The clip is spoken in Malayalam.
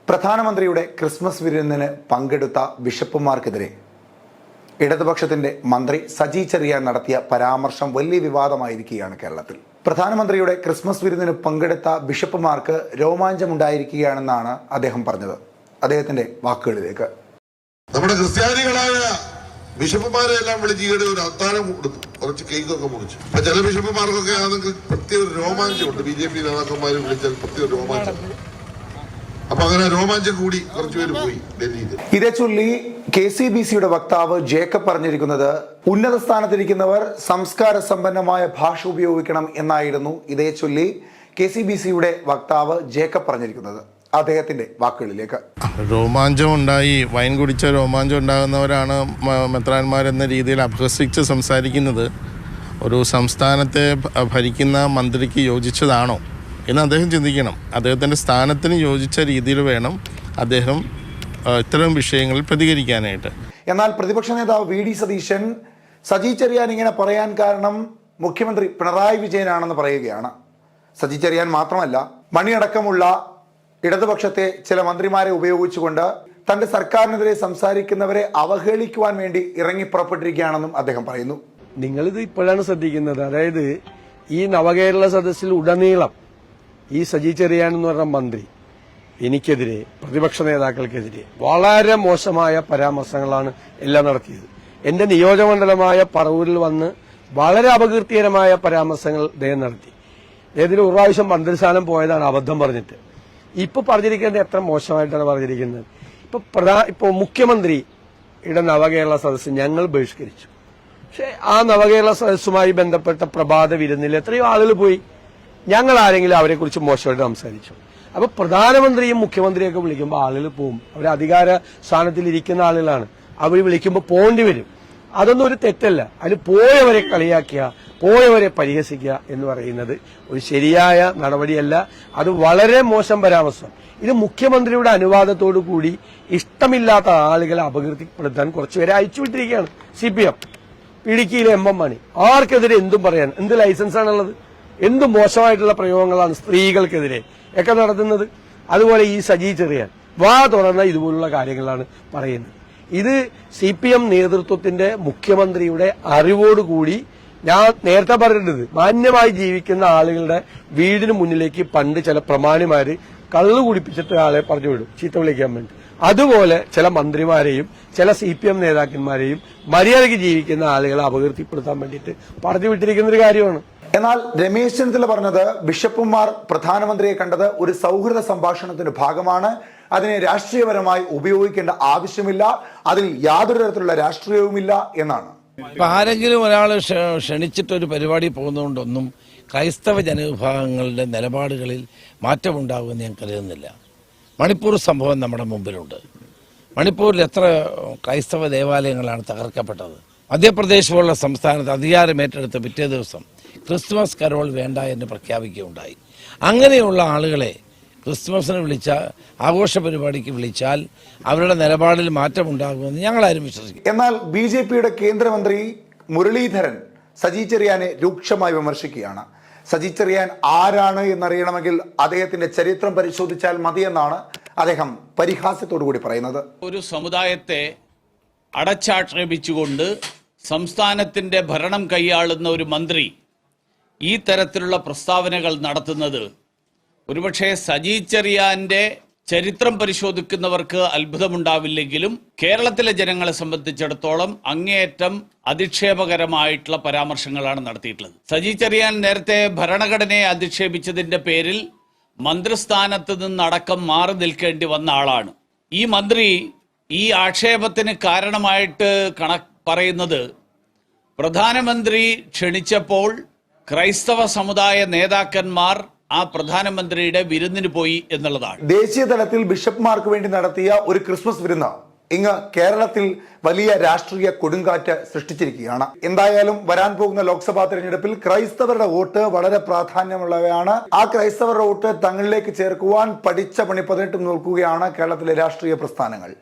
പ്രധാനമന്ത്രിയുടെ ക്രിസ്മസ് വിരുന്നിന് പങ്കെടുത്ത ബിഷപ്പുമാർക്കെതിരെ ഇടതുപക്ഷത്തിന്റെ മന്ത്രി സജി ചെറിയാൻ നടത്തിയ പരാമർശം വലിയ വിവാദമായിരിക്കുകയാണ് കേരളത്തിൽ. പ്രധാനമന്ത്രിയുടെ ക്രിസ്മസ് വിരുന്നിന് പങ്കെടുത്ത ബിഷപ്പുമാർക്ക് രോമാഞ്ചമുണ്ടായിരിക്കുകയാണെന്നാണ് അദ്ദേഹം പറഞ്ഞത്. അദ്ദേഹത്തിന്റെ വാക്കുകളിലേക്ക്. നമ്മുടെ ക്രിസ്ത്യാനികളായ ബിഷപ്പുമാരെ എല്ലാം വിളിച്ച് ഈയിടെ ഒരു അത്താഴം കൊടുത്തു, കുറച്ച് കേക്കൊക്കെ മുറിച്ചു. അപ്പൊ ചില ബിഷപ്പുമാർക്കൊക്കെ ആണെങ്കിൽ പ്രത്യേക രോമാഞ്ചമുണ്ട്. BJP നേതാക്കന്മാർ വിളിച്ചാൽ പ്രത്യേക രോമാഞ്ചം. അപ്പൊ അങ്ങനെ രോമാഞ്ചം കൂടി കുറച്ചുപേര് പോയി ഡൽഹിയിൽ. ഇതേ ചൊല്ലി KCBCയുടെ വക്താവ് ജേക്കബ് പറഞ്ഞിരിക്കുന്നത് ഉന്നത സ്ഥാനത്തിരിക്കുന്നവർ സംസ്കാര സമ്പന്നമായ ഭാഷ ഉപയോഗിക്കണം എന്നായിരുന്നു. ഇതേ ചൊല്ലി KCBCയുടെ വക്താവ് ജേക്കബ് പറഞ്ഞിരിക്കുന്നത്. അദ്ദേഹത്തിന്റെ വാക്കുകളിലേക്ക്. രോമാഞ്ചം ഉണ്ടായി, വൈൻ കുടിച്ച രോമാഞ്ചം ഉണ്ടാകുന്നവരാണ് മെത്രാന്മാരെന്ന രീതിയിൽ അപഹസിച്ച് സംസാരിക്കുന്നത് ഒരു സംസ്ഥാനത്തെ ഭരിക്കുന്ന മന്ത്രിക്ക് യോജിച്ചതാണോ എന്ന് അദ്ദേഹം ചിന്തിക്കണം. അദ്ദേഹത്തിൻ്റെ സ്ഥാനത്തിന് യോജിച്ച രീതിയിൽ വേണം അദ്ദേഹം ഇത്തരം വിഷയങ്ങളിൽ പ്രതികരിക്കാനായിട്ട്. എന്നാൽ പ്രതിപക്ഷ നേതാവ് VD സതീശൻ സജി ചെറിയാൻ ഇങ്ങനെ പറയാൻ കാരണം മുഖ്യമന്ത്രി പിണറായി വിജയനാണെന്ന് പറയുകയാണ്. സജി ചെറിയാൻ മാത്രമല്ല, മണിയടക്കമുള്ള ഇടതുപക്ഷത്തെ ചില മന്ത്രിമാരെ ഉപയോഗിച്ചുകൊണ്ട് തന്റെ സർക്കാരിനെതിരെ സംസാരിക്കുന്നവരെ അവഹേളിക്കുവാൻ വേണ്ടി ഇറങ്ങി പുറപ്പെട്ടിരിക്കുകയാണെന്നും അദ്ദേഹം പറയുന്നു. നിങ്ങളിത് ഇപ്പോഴാണ് ശ്രദ്ധിക്കുന്നത്. അതായത് ഈ നവകേരള സദസ്സിൽ ഉടനീളം ഈ സജി ചെറിയാൻ എന്ന് പറഞ്ഞ മന്ത്രി എനിക്കെതിരെ, പ്രതിപക്ഷ നേതാക്കൾക്കെതിരെ വളരെ മോശമായ പരാമർശങ്ങളാണ് എല്ലാം നടത്തിയത്. എന്റെ നിയോജകമണ്ഡലമായ പറവൂരിൽ വന്ന് വളരെ അപകീർത്തികരമായ പരാമർശങ്ങൾ അദ്ദേഹം നടത്തി. അദ്ദേഹത്തിന് ഒരു പ്രാവശ്യം മന്ത്രിസ്ഥാനം പോയതാണ് അബദ്ധം പറഞ്ഞിട്ട്. ഇപ്പൊ പറഞ്ഞിരിക്കുന്നത് എത്ര മോശമായിട്ടാണ് പറഞ്ഞിരിക്കുന്നത്. ഇപ്പൊ മുഖ്യമന്ത്രിയുടെ നവകേരള സദസ്സ് ഞങ്ങൾ ബഹിഷ്കരിച്ചു. പക്ഷെ ആ നവകേരള സദസ്സുമായി ബന്ധപ്പെട്ട പ്രഭാത വിരുന്നിൽ എത്രയോ ആളുകൾ പോയി. ഞങ്ങൾ ആരെങ്കിലും അവരെ കുറിച്ച് മോശമായിട്ട് സംസാരിച്ചു? അപ്പൊ പ്രധാനമന്ത്രിയും മുഖ്യമന്ത്രിയൊക്കെ വിളിക്കുമ്പോൾ ആളുകൾ പോവും. അവർ അധികാര സ്ഥാനത്തിൽ ഇരിക്കുന്ന ആളുകളാണ്. അവർ വിളിക്കുമ്പോൾ പോകേണ്ടി വരും. അതൊന്നും ഒരു തെറ്റല്ല. അതിൽ പോയവരെ കളിയാക്കുക, പോയവരെ പരിഹസിക്കുക എന്ന് പറയുന്നത് ഒരു ശരിയായ നടപടിയല്ല. അത് വളരെ മോശം പരാമർശം. ഇത് മുഖ്യമന്ത്രിയുടെ അനുവാദത്തോടു കൂടി ഇഷ്ടമില്ലാത്ത ആളുകളെ അപകീർത്തിപ്പെടുത്താൻ കുറച്ചുപേരെ അയച്ചുവിട്ടിരിക്കുകയാണ് CPM. ഇടുക്കിയിലെ MM മണി. ആർക്കെതിരെ എന്തും പറയാൻ എന്ത് ലൈസൻസാണുള്ളത്? എന്ത് മോശമായിട്ടുള്ള പ്രയോഗങ്ങളാണ് സ്ത്രീകൾക്കെതിരെ ഒക്കെ നടത്തുന്നത്. അതുപോലെ ഈ സജി ചെറിയാൻ വാ തുറന്ന ഇതുപോലുള്ള കാര്യങ്ങളാണ് പറയുന്നത്. ഇത് CPM നേതൃത്വത്തിന്റെ മുഖ്യമന്ത്രിയുടെ അറിവോടുകൂടി, ഞാൻ നേരത്തെ പറഞ്ഞിട്ടുണ്ട്, മാന്യമായി ജീവിക്കുന്ന ആളുകളുടെ വീടിന് മുന്നിലേക്ക് പണ്ട് ചില പ്രമാണിമാര് കള്ളു കുടിപ്പിച്ചിട്ട് ആളെ പറഞ്ഞു വിടും ചീത്ത വിളിക്കാൻ വേണ്ടി. അതുപോലെ ചില മന്ത്രിമാരെയും ചില CPM നേതാക്കന്മാരെയും മര്യാദയ്ക്ക് ജീവിക്കുന്ന ആളുകളെ അപകീർത്തിപ്പെടുത്താൻ വേണ്ടിയിട്ട് പറഞ്ഞു വിട്ടിരിക്കുന്ന ഒരു കാര്യമാണ്. എന്നാൽ രമേശ് ചെന്നിത്തല പറഞ്ഞത് ബിഷപ്പുമാർ പ്രധാനമന്ത്രിയെ കണ്ടത് ഒരു സൗഹൃദ സംഭാഷണത്തിന്റെ ഭാഗമാണ്. അതിനെ രാഷ്ട്രീയപരമായി ഉപയോഗിക്കേണ്ട ആവശ്യമില്ല, അതിൽ യാതൊരു തരത്തിലുള്ള രാഷ്ട്രീയവുമില്ല എന്നാണ്. ഇപ്പൊ ആരെങ്കിലും ഒരാൾ ക്ഷണിച്ചിട്ടൊരു പരിപാടി പോകുന്നതുകൊണ്ടൊന്നും ക്രൈസ്തവ ജനവിഭാഗങ്ങളുടെ നിലപാടുകളിൽ മാറ്റമുണ്ടാകുമെന്ന് ഞാൻ കരുതുന്നില്ല. മണിപ്പൂർ സംഭവം നമ്മുടെ മുമ്പിലുണ്ട്. മണിപ്പൂരിൽ എത്ര ക്രൈസ്തവ ദേവാലയങ്ങളാണ് തകർക്കപ്പെട്ടത്. മധ്യപ്രദേശ് പോലുള്ള സംസ്ഥാനത്ത് അധികാരമേറ്റെടുത്ത പിറ്റേ ദിവസം ക്രിസ്മസ് കരോൾ വേണ്ട എന്ന് പ്രഖ്യാപിക്കുകയുണ്ടായി. അങ്ങനെയുള്ള ആളുകളെ ക്രിസ്മസിന് വിളിച്ച ആഘോഷ പരിപാടിക്ക് വിളിച്ചാൽ അവരുടെ നിലപാടിൽ മാറ്റമുണ്ടാകുമെന്ന് ഞങ്ങളാരും വിശ്വസിക്കും. എന്നാൽ BJPയുടെ കേന്ദ്രമന്ത്രി മുരളീധരൻ സജി ചെറിയാനെ രൂക്ഷമായി വിമർശിക്കുകയാണ്. സജി ചെറിയാൻ ആരാണ് എന്നറിയണമെങ്കിൽ അദ്ദേഹത്തിന്റെ ചരിത്രം പരിശോധിച്ചാൽ മതിയെന്നാണ് അദ്ദേഹം പരിഹാസ്യത്തോടുകൂടി പറയുന്നത്. ഒരു സമുദായത്തെ അടച്ചാക്ഷേപിച്ചുകൊണ്ട് സംസ്ഥാനത്തിന്റെ ഭരണം കൈയാളുന്ന ഒരു മന്ത്രി ഈ തരത്തിലുള്ള പ്രസ്താവനകൾ നടത്തുന്നത് ഒരുപക്ഷെ സജി ചെറിയാന്റെ ചരിത്രം പരിശോധിക്കുന്നവർക്ക് അത്ഭുതമുണ്ടാവില്ലെങ്കിലും കേരളത്തിലെ ജനങ്ങളെ സംബന്ധിച്ചിടത്തോളം അങ്ങേയറ്റം അധിക്ഷേപകരമായിട്ടുള്ള പരാമർശങ്ങളാണ് നടത്തിയിട്ടുള്ളത്. സജി ചെറിയാൻ നേരത്തെ ഭരണഘടനയെ അധിക്ഷേപിച്ചതിന്റെ പേരിൽ മന്ത്രിസ്ഥാനത്ത് നിന്നടക്കം മാറി നിൽക്കേണ്ടി വന്ന ആളാണ്. ഈ മന്ത്രി ഈ ആക്ഷേപത്തിന് കാരണമായിട്ട് പറയുന്നത് പ്രധാനമന്ത്രി ക്ഷണിച്ചപ്പോൾ ക്രൈസ്തവ സമുദായ നേതാക്കന്മാർ ആ പ്രധാനമന്ത്രിയുടെ വിരുന്നിന് പോയി എന്നുള്ളതാണ്. ദേശീയ തലത്തിൽ ബിഷപ്പ്മാർക്ക് വേണ്ടി നടത്തിയ ഒരു ക്രിസ്മസ് വിരുന്ന് ഇങ്ങ് കേരളത്തിൽ വലിയ രാഷ്ട്രീയ കൊടുങ്കാറ്റ് സൃഷ്ടിച്ചിരിക്കുകയാണ്. എന്തായാലും വരാൻ പോകുന്ന ലോക്സഭാ തെരഞ്ഞെടുപ്പിൽ ക്രൈസ്തവരുടെ വോട്ട് വളരെ പ്രാധാന്യമുള്ളവയാണ്. ആ ക്രൈസ്തവരുടെ വോട്ട് തങ്ങളിലേക്ക് ചേർക്കുവാൻ പഠിച്ച പണി 18 നോക്കുകയാണ് കേരളത്തിലെ രാഷ്ട്രീയ പ്രസ്ഥാനങ്ങൾ.